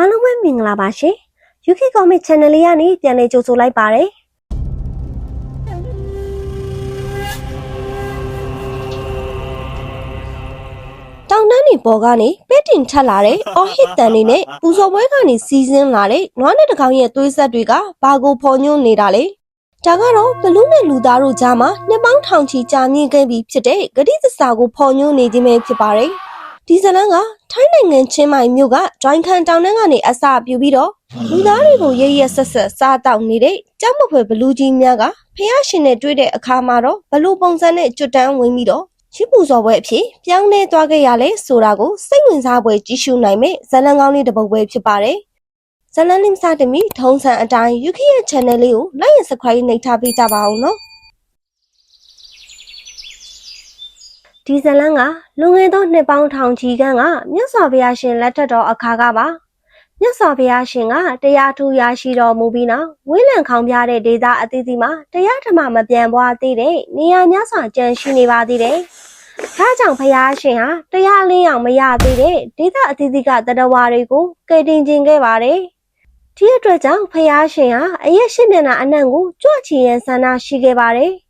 အားလုံးပဲမင်္ဂလာပါရှင် UK Comic Channel လေးကနေပြန်လည်ကြိုဆိုလိုက်ပါတယ်တောင်တန်းတွေပေါ်ကနေပဲတင်ထက်လာတဲ့အော်ဟစ်တန်တွေနဲ့ပူဇော်ပွဲကနေစီးဆင်းလာတဲ့နွားနဲ့တကောင်ရဲ့သွေးဆက်တွေကဘာကိုဖော်ညွှန်းနေတာလဲဒါကတော့ဘလူးနဲ့လူသားတို့ကြားမှာနှစ်ပေါင်းထောင်ချီကြာမြင့်ခဲ့ပြီးဖြစ်တဲ့ဂတိသစ္စာကိုဖော်ညွှန်းနေခြင်းပဲဖြစ်ပါတယ်ဒီဇလန်းကထိုင်းနိုင်ငံချင်းမိုင်မြို့ကဒိုင်ခံတောင်တန်းကနေအစပြုပြီးတော့လူသားတွေကိုရရဆက်ဆက်စားတောက်နေတဲ့ကြောက်မဖွယ်ဘလူးကြီးများကဖះရှင်နဲ့တွေ့တဲ့အခါမှာတော့ဘလူးပုံစံနဲ့ကျွတ်တန်းဝင်ပြီးတော့ရှိပူဇော်ပွဲအဖြစ်ပြောင်းလဲသွားခဲ့ရလဲဆိုတာကိုစိတ်ဝင်စားပွဲကြည့်ရှုနိုင်မဲ့ဇလန်းကောင်းလေးတစ်ပုဒ်ပဲဖြစ်ပါတယ်ဇလန်းလေးစတင်ပြီးထုံးစံအတိုင်း UK ရဲ့ channel လေးကို like and subscribe နှိပ်ထားပေးကြပါအောင်နော်ဒီဇလန်းကလွန်ခဲ့သောနှစ်ပေါင်းထောင်ချီခန့်ကမြတ်စွာဘုရားရှင်လက်ထက်တော်အခါကပါမြတ်စွာဘုရားရှင်ကတရားထူရရှိတော်မူပြီးနောက်ဝိလံခေါင်ပြတဲ့ဒေသအသီးသီးမှာတရားဓမ္မမပြန်ပွားသေးတဲ့နေရာများစွာကျန်ရှိနေပါသေးတယ်။ဒါကြောင့်ဘုရားရှင်ဟာတရားလင်းအောင်မရသေးတဲ့ဒေသအသီးသီးကတရဝါတွေကိုကယ်တင်ခြင်းခဲ့ပါတယ်။ဒီအတွက်ကြောင့်ဘုရားရှင်ဟာအရက်ရှိမျက်နှာအနှံ့ကိုကြွချီရန်ဆန္ဒရှိခဲ့ပါတယ်။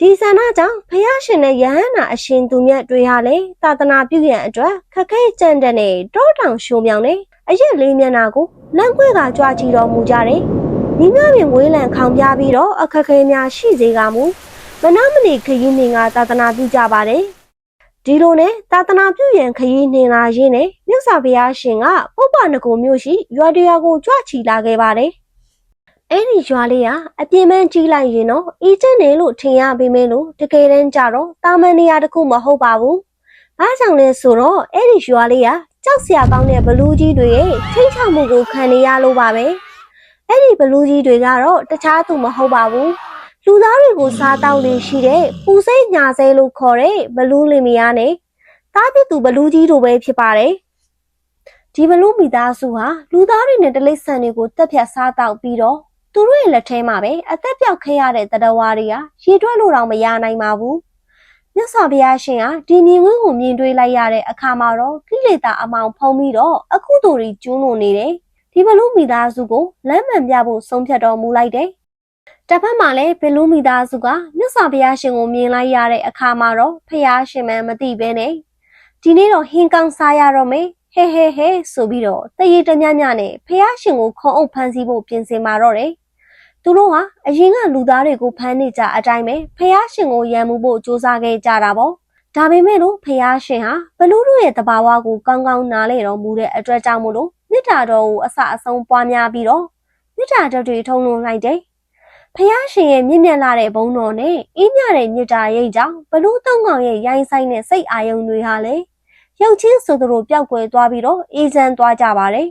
ဒီဆန္ဒကြောင့်ဘုရားရှင်နဲ့ယဟန္တာအရှင်သူမြတ်တွေဟာလည်းသာသနာပြုရန်အတွက်ခက်ခဲကြမ်းတမ်းတဲ့တောတောင်ရှုံမြောင်တဲ့အရက်လေးမျက်နှာကိုလမ်းခွဲကကြွချီတော်မူကြတယ်။မိမပင်ဝေးလံခေါင်ပြပြီးတော့အခက်ခဲများရှိစေကမူမနမနီခရီးနှင်ကသာသနာပြုကြပါတယ်။ဒီလိုနဲ့သာသနာပြုရန်ခရီးနှင်လာရင်းနဲ့မြတ်စွာဘုရားရှင်ကပုပ္ပနဂုံမြို့ရှိရွာတရွာကိုကြွချီလာခဲ့ပါတယ်။အဲ့ဒီရွာလေးကအပြင်ပန်းကြီးလိုက်ရင်တော့အီကျင့်နေလို့ထင်ရပေမဲ့လို့တကယ်တမ်းကျတော့တာမန်နေရာတစ်ခုမဟုတ်ပါဘူး။ဘာကြောင့်လဲဆိုတော့အဲ့ဒီရွာလေးကကြောက်စရာကောင်းတဲ့ဘလူးကြီးတွေရဲ့ထိတ်ချမှုကိုခံနေရလို့ပါပဲအဲ့ဒီဘလူးကြီးတွေကတော့တခြားသူမဟုတ်ပါဘူးလူသားတွေကိုစားတောက်နေရှိတဲ့ပူစိတ်ညာဆဲလို့ခေါ်တဲ့ဘလူးလင်မယားနဲ့တားပြသူဘလူးကြီးတို့ပဲဖြစ်ပါတယ်ဒီဘလူးမိသားစုဟာလူသားတွေနဲ့တလိษံတွေကိုတက်ဖြတ်စားတောက်ပြီးတော့သူတို့ရဲ့လက်ထဲမှာပဲအသက်ပြောက်ခဲ့ရတဲ့တရဝါတွေကရေတွက်လို့တော့မရနိုင်ပါဘူးမြတ်စွာဘုရားရှင်ဟာဒီမြင်ကွင်းကိုမြင်တွေ့လိုက်ရတဲ့အခါမှာတော့ကိလေသာအမောင်ဖုံးပြီးတော့အခုတို့တွေကျူးလွန်နေတယ်။ဒီဘလူးမိသားစုကိုလမ်းမှန်ပြဖို့ဆုံးဖြတ်တော်မူလိုက်တယ်။တစ်ဖက်မှာလည်းဘလူးမိသားစုကမြတ်စွာဘုရားရှင်ကိုမြင်လိုက်ရတဲ့အခါမှာတော့ဘုရားရှင်မှမသိဘဲနဲ့ဒီနေ့တော့ဟင်းကောင်းစားရတော့မယ်ဟဲဆိုပြီးတော့တရေတညညနဲ့ဘုရားရှင်ကိုခုံအုပ်ဖမ်းဆီးဖို့ပြင်ဆင်มาတော့တယ်။သူတို့ဟာအရင်ကလူသားတွေကိုဖမ်းနေကြအတိုင်းပဲဖះရှင်ကိုရန်မှုဖို့စူးစမ်းခဲ့ကြတာပေါ့ဒါပေမဲ့လို့ဖះရှင်ဟာဘလူးတို့ရဲ့တဘာဝကိုကောင်းကောင်းနားလည်တော်မူတဲ့အတွက်ကြောင့်မို့လို့မေတ္တာတော်ကိုအစအဆုံးပွားများပြီးတော့မေတ္တာဓာတ်တွေထုံလွှန်လိုက်တယ်ဖះရှင်ရဲ့မြင့်မြတ်လာတဲ့ဘုန်းတော်နဲ့အေးမြတဲ့မေတ္တာရိပ်ကြောင့်ဘလူးသုံးကောင်ရဲ့ရိုင်းဆိုင်တဲ့စိတ်အာယုံတွေဟာလည်းရုပ်ချင်းဆိုသူတို့ပျောက်ကွယ်သွားပြီးတော့အေးချမ်းသွားကြပါတယ်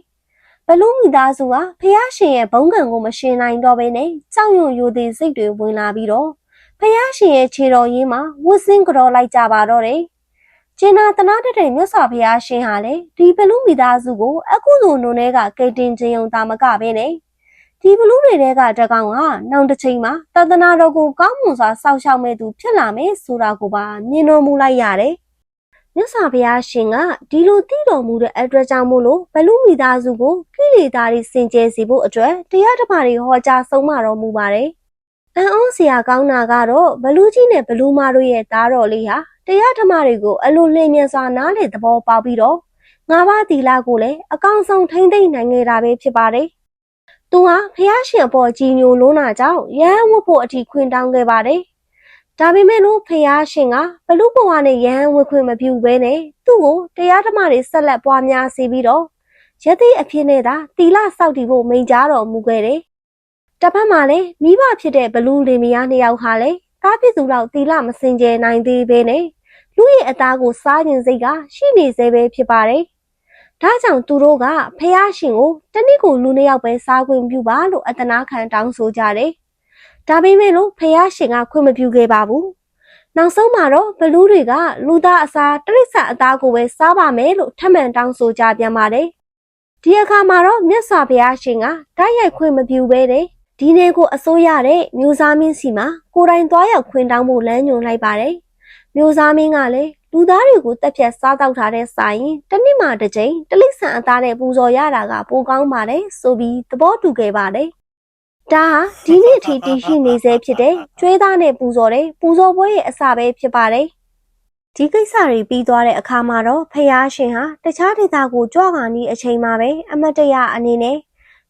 ဘလူးမိသားစုဟာဖះရှင်ရဲ့ဘုံကံကိုမရှင်နိုင်တော့ဘဲနဲ့ကြောက်ရွံ့ရိုသေစိတ်တွေဝင်လာပြီးတော့ဖះရှင်ရဲ့ခြေတော်ရင်းမှာဝတ်ဆင်းကြော်လိုက်ကြပါတော့တယ်။ကျင်နာတနာတဲ့မြတ်စွာဘုရားရှင်ဟာလည်းဒီဘလူးမိသားစုကိုအခုလိုနုံတွေကကေတင်ခြင်းုံတာမကပဲနဲ့ဒီဘလူးတွေကတကောင်ကနောက်တစ်ချိန်မှာတသနာတော်ကိုကောင်းမွန်စွာစောင့်ရှောက်မဲ့သူဖြစ်လာမယ်ဆိုတာကိုပါမြင်တော်မူလိုက်ရတယ်။မြတ်စွာဘုရားရှင်ကဒီလိုတည်တော်မူတဲ့အတွက်ကြောင့်မို့လို့ဘလူးမိသားစုကိုကိလေသာတွေစင်ကြယ်စေဖို့အတွက်တရားဓမ္မတွေဟောကြားဆုံးမတော်မူပါတယ်။အံ့ဩစရာကောင်းတာကတော့ဘလူးကြီးနဲ့ဘလူးမတို့ရဲ့သားတော်လေးဟာတရားဓမ္မတွေကိုအလိုလျင်မြန်စွာနားလေသဘောပေါက်ပြီးတော့ငါးပါးသီလကိုလည်းအကောင်းဆုံးထိမ့်သိမ့်နိုင်ခဲ့တာပဲဖြစ်ပါတယ်။သူဟာဘုရားရှင်အပေါ်ကြီးညိုလွန်းတာကြောင့်ရဟန်းဝတ်ဖို့အထိခွင့်တောင်းခဲ့ပါတယ်။ဒါပေမဲ့လို့ဖះရှင်ကဘလူးဘဝနဲ့ယဟန်ဝတ်ခွင့်မပြုဘဲနဲ့သူ့ကိုတရားဓမ္မတွေဆက်လက်ပွားများစေပြီးတော့ယသိအဖြစ်နဲ့သာသီလစောင့်တည်ဖို့မိန့်ကြားတော်မူခဲ့တယ်။တစ်ဖက်မှာလည်းမိဘဖြစ်တဲ့ဘလူးလင်မယားနှစ်ယောက်ဟာလည်းတားပြသူတော့သီလမစင်ကြယ်နိုင်သေးဘဲနဲ့လူရဲ့အသားကိုစားခြင်းစိတ်ကရှိနေသေးပဲဖြစ်ပါတယ်။ဒါကြောင့်သူတို့ကဖះရှင်ကိုတနည်းကိုလူနှစ်ယောက်ပဲစားခွင့်ပြုပါလို့အတနာခံတောင်းဆိုကြတယ်။ဒါပေမဲ့လို့ဖះရှင်ကခွင့်မပြုခဲ့ပါဘူး။နောက်ဆုံးမှာတော့ဘလူးတွေကလူသားအစားတရိစ္ဆာန်အသားကိုပဲစားပါမယ်လို့ထပ်မံတောင်းဆိုကြပြန်ပါတယ်။ဒီအခါမှာတော့မြတ်စွာဘုရားရှင်ကတိုက်ရိုက်ခွင့်မပြုဘဲနဲ့ဒီနေ့ကိုအစိုးရတဲ့မျိုးစားမင်းစီမှာကိုယ်တိုင်သွားရောက်ခွင့်တောင်းဖို့လမ်းညွှန်လိုက်ပါတယ်။မျိုးစားမင်းကလည်း လူသားတွေကိုတက်ဖြတ်စားတောက်ထားတဲ့စာရင်တစ်နှစ်မှတစ်ကြိမ်တလိဆန်အသားနဲ့ပူဇော်ရတာကပိုကောင်းပါတယ်ဆိုပြီးသဘောတူခဲ့ပါတယ်။ဒါဟာဒီနေ့အထိတည်ရှိနေဆဲဖြစ်တဲ့ကျွေးသားနဲ့ပူဇော်တဲ့ပူဇော်ပွဲရဲ့အစပဲဖြစ်ပါတယ်။ဒီကိစ္စတွေပြီးသွားတဲ့အခါမှာတော့ဖယားရှင်ဟာတခြားဒေသကိုကြွခါနီးအချိန်မှာပဲအမတ်တရအနေနဲ့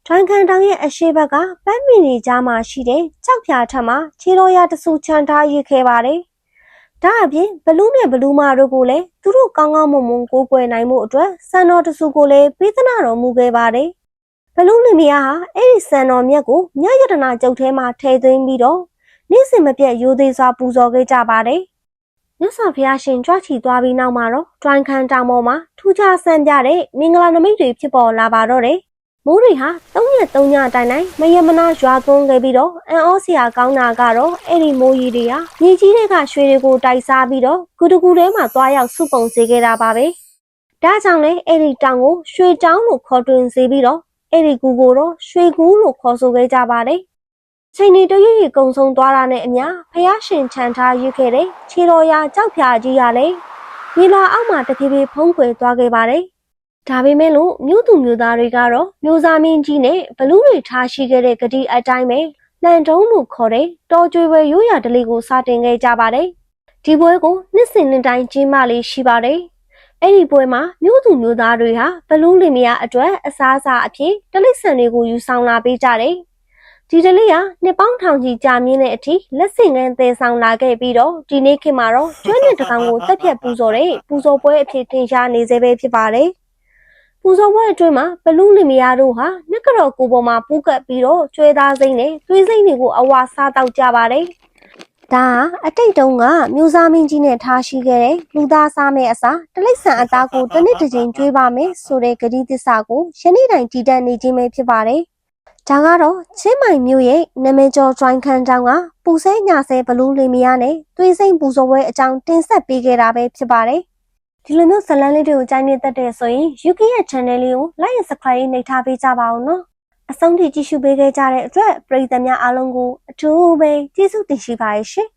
ထွန်းခန်းတောင်ရဲ့အရှိဘက်ကပန်းမီနီကြားမှာရှိတဲ့ကြောက်ဖြာထက်မှာခြေတော်ရတဆူချန်ထားရခဲ့ပါတယ်။ဒါအပြင်ဘလူးနဲ့ဘလူးမတို့ကိုလည်းသူတို့ကောင်းကောင်းမွန်မွန်ကိုးကွယ်နိုင်မှုအတွက်စံတော်တဆူကိုလည်းပေးသနာတော်မူခဲ့ပါတယ်။ဘလူးလင်မယားဟာအဲ့ဒီစံတော်မြတ်ကိုမြတ်ရတနာကျုပ်ထဲမှာထည့်သွင်းပြီးတော့နေ့စဉ်မပြတ်ရိုသေစွာပူဇော်ခဲ့ကြပါတယ်။မြတ်စွာဘုရားရှင်ကြွချီသွားပြီးနောက်မှာတော့တွိုင်းခန်းတောင်ပေါ်မှာထူးခြားဆန်းပြတဲ့မင်္ဂလာနမိတ်တွေဖြစ်ပေါ်လာပါတော့တယ်။မိုးတွေဟာ3 ရက် 3 ညတိုင်တိုင်မယမနာရွာသွန်းခဲ့ပြီးတော့အန်အောစရာကောင်းတာကတော့အဲ့ဒီမိုးကြီးတွေဟာမြေကြီးတွေကရွှေတွေကိုတိုက်စားပြီးတော့ဂူတကူထဲမှာသွားရောက်စုပုံစေခဲ့တာပါပဲ။ဒါကြောင့်လဲအဲ့ဒီတောင်ကိုရွှေတောင်လို့ခေါ်တွင်စေပြီးတော့အဲ့ဒီကူကိုတော့ရွှေကူလို့ခေါ်ဆိုခဲ့ကြပါတယ်။ချိန်ဒီတရွေ့ရွေ့ကုံဆုံးသွားတာနဲ့အမျှဖယားရှင်ချန်ထားရခဲ့တဲ့ခြေတော်ရာကြောက်ဖြာကြီးရလေမြေလွာအောက်မှာတဖြည်းဖြည်းဖုံးကွယ်သွားခဲ့ပါတယ်။ဒါပေမဲ့လို့မြို့သူမြို့သားတွေကတော့မျိုးစားမင်းကြီးနဲ့ဘလူးတွေထားရှိခဲ့တဲ့ဂတိအတိုင်းပဲလန်တုံးလို့ခေါ်တဲ့တော်ကျွေဝဲရိုးရာဓလေ့ကိုစတင်ခဲ့ကြပါတယ်။ဒီပွဲကိုနှစ်စဉ်နှစ်တိုင်းကျင်းပလေးရှိပါတယ်။အဲ့ဒီပွဲမှာမြို့သူမြို့သားတွေဟာဘလူးလင်မယားအတွက်အစားအစာအဖြစ်တလိဆန်တွေကိုယူဆောင်လာပေးကြတယ်။ဒီဓလေ့ဟာနှစ်ပေါင်းထောင်ချီကြာမြင့်တဲ့အထိလက်ဆင့်ကမ်းသယ်ဆောင်လာခဲ့ပြီးတော့ဒီနေ့ခေတ်မှာတော့ကျွမ်းတဲ့တကောင်ကိုတက်ဖြတ်ပူဇော်တဲ့ပူဇော်ပွဲအဖြစ်ထင်ရှားနေစေပဲဖြစ်ပါတယ်။ပူဇော်ပွဲအတွင်းမှာဘလူးလင်မယားတို့ဟာမြက်ကတော့ကိုပေါ်မှာပူးကပ်ပြီးတော့ကျွဲသားစိမ့်နဲ့သွေးစိမ့်တွေကိုအဝါစားတောက်ကြပါတယ်။ဒါဟာအတိတ်တုန်းကမျိုးစားမင်းကြီးနဲ့ထားရှိခဲ့တဲ့လူသားစားမဲ့အစားတလိဆန်အသားကိုတစ်နှစ်တစ်ချိန်ကျွေးပါမယ်ဆိုတဲ့ဂတိသစ္စာကိုယနေ့တိုင်တည်တတ်နေခြင်းပဲဖြစ်ပါတယ်။ဒါကတော့ချင်းမိုင်မြို့ရဲ့နာမည်ကျော်ဒိုင်းခန်းတောင်ကပူဆဲညာဆဲဘလူးလင်မယားနဲ့သွေးစိမ့်ပူဇော်ပွဲအကြောင်းတင်ဆက်ပေးခဲ့တာပဲဖြစ်ပါတယ်။ဒီလိုမျိုးဇလန်းလေးတွေကိုကြိုက်နေတတ်တဲ့ဆိုရင် UK ရဲ့ channel လေးကို like and subscribe နှိပ်ထားပေးကြပါဦးနော်အဆုံးထိကြည့်ရှုပေးခဲ့ကြတဲ့အတွက်ပရိသတ်များအားလုံးကိုအထူးပဲကျေးဇူးတင်ရှိပါရဲ့ရှင်